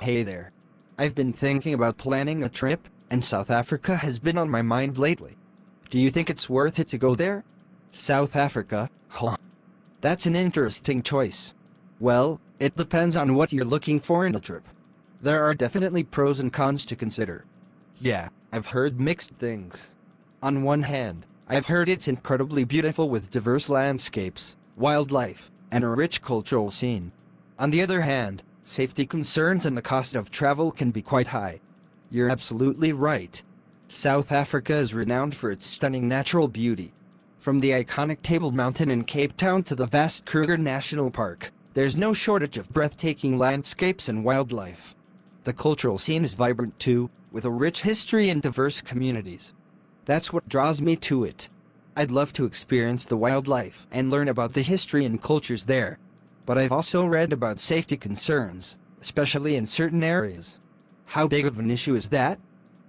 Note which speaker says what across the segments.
Speaker 1: Hey there. I've been thinking about planning a trip, and South Africa has been on my mind lately. Do you think it's worth it to go there? South Africa, huh? That's an interesting choice. Well, it depends on what you're looking for in a trip. There are definitely pros and cons to consider. Yeah, I've heard mixed things. On one hand, I've heard it's incredibly beautiful with diverse landscapes, wildlife, and a rich cultural scene. On the other hand, safety concerns and the cost of travel can be quite high. You're absolutely right. South Africa is renowned for its stunning natural beauty. From the iconic Table Mountain in Cape Town to the vast Kruger National Park, there's no shortage of breathtaking landscapes and wildlife. The cultural scene is vibrant too, with a rich history and diverse communities. That's what draws me to it. I'd love to experience the wildlife and learn about the history and cultures there. But I've also read about safety concerns, especially in certain areas. How big of an issue is that?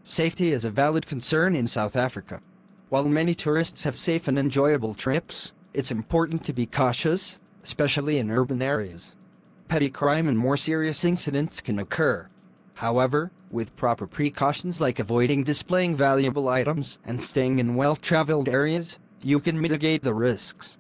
Speaker 1: Safety is a valid concern in South Africa. While many tourists have safe and enjoyable trips, it's important to be cautious, especially in urban areas. Petty crime and more serious incidents can occur. However, with proper precautions like avoiding displaying valuable items and staying in well-traveled areas, you can mitigate the risks.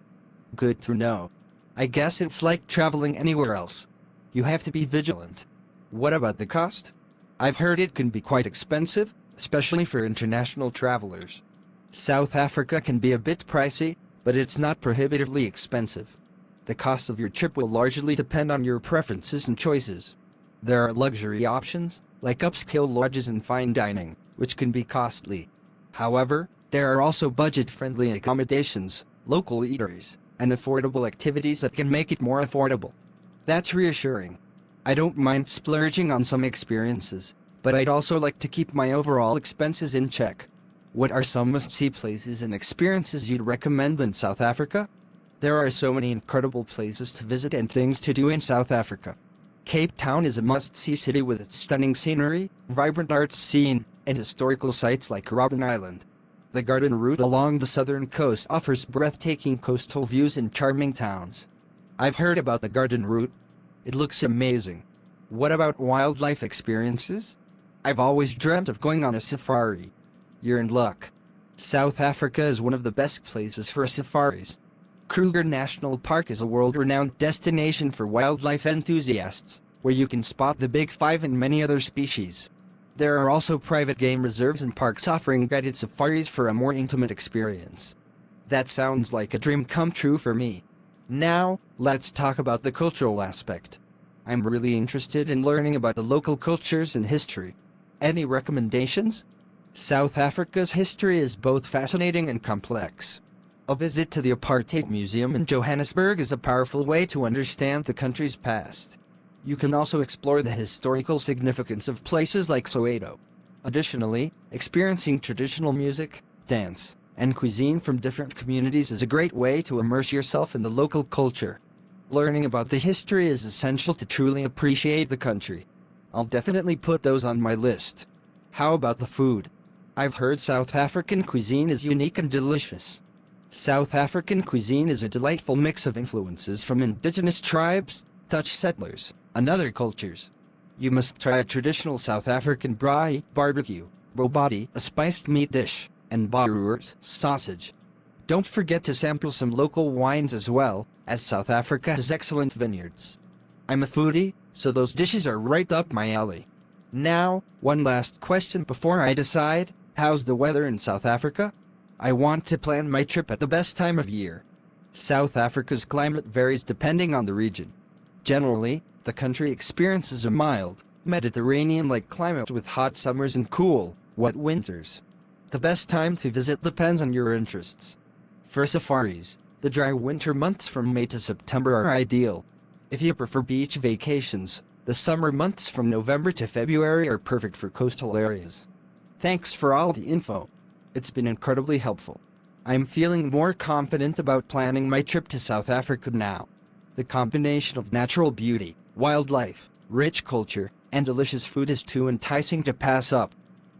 Speaker 1: Good to know. I guess it's like traveling anywhere else. You have to be vigilant. What about the cost? I've heard it can be quite expensive, especially for international travelers. South Africa can be a bit pricey, but it's not prohibitively expensive. The cost of your trip will largely depend on your preferences and choices. There are luxury options, like upscale lodges and fine dining, which can be costly. However, there are also budget-friendly accommodations, local eateries, and affordable activities that can make it more affordable. That's reassuring. I don't mind splurging on some experiences, but I'd also like to keep my overall expenses in check. What are some must-see places and experiences you'd recommend in South Africa? There are so many incredible places to visit and things to do in South Africa. Cape Town is a must-see city with its stunning scenery, vibrant arts scene, and historical sites like Robben Island. The Garden Route along the southern coast offers breathtaking coastal views and charming towns. I've heard about the Garden Route. It looks amazing. What about wildlife experiences? I've always dreamt of going on a safari. You're in luck. South Africa is one of the best places for safaris. Kruger National Park is a world-renowned destination for wildlife enthusiasts, where you can spot the big five and many other species. There are also private game reserves and parks offering guided safaris for a more intimate experience. That sounds like a dream come true for me. Now, let's talk about the cultural aspect. I'm really interested in learning about the local cultures and history. Any recommendations? South Africa's history is both fascinating and complex. A visit to the Apartheid Museum in Johannesburg is a powerful way to understand the country's past. You can also explore the historical significance of places like Soweto. Additionally, experiencing traditional music, dance, and cuisine from different communities is a great way to immerse yourself in the local culture. Learning about the history is essential to truly appreciate the country. I'll definitely put those on my list. How about the food? I've heard South African cuisine is unique and delicious. South African cuisine is a delightful mix of influences from indigenous tribes, Dutch settlers, and other cultures. You must try a traditional South African braai barbecue, robati, a spiced meat dish, and boerewors sausage. Don't forget to sample some local wines as well, as South Africa has excellent vineyards. I'm a foodie, so those dishes are right up my alley. Now, one last question before I decide, how's the weather in South Africa? I want to plan my trip at the best time of year. South Africa's climate varies depending on the region. Generally, the country experiences a mild, Mediterranean-like climate with hot summers and cool, wet winters. The best time to visit depends on your interests. For safaris, the dry winter months from May to September are ideal. If you prefer beach vacations, the summer months from November to February are perfect for coastal areas. Thanks for all the info. It's been incredibly helpful. I'm feeling more confident about planning my trip to South Africa now. The combination of natural beauty, wildlife, rich culture, and delicious food is too enticing to pass up.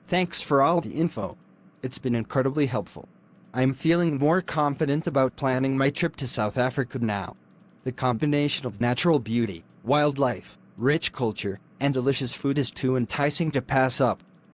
Speaker 1: Thanks for all the info. It's been incredibly helpful. I'm feeling more confident about planning my trip to South Africa now. The combination of natural beauty, wildlife, rich culture, and delicious food is too enticing to pass up.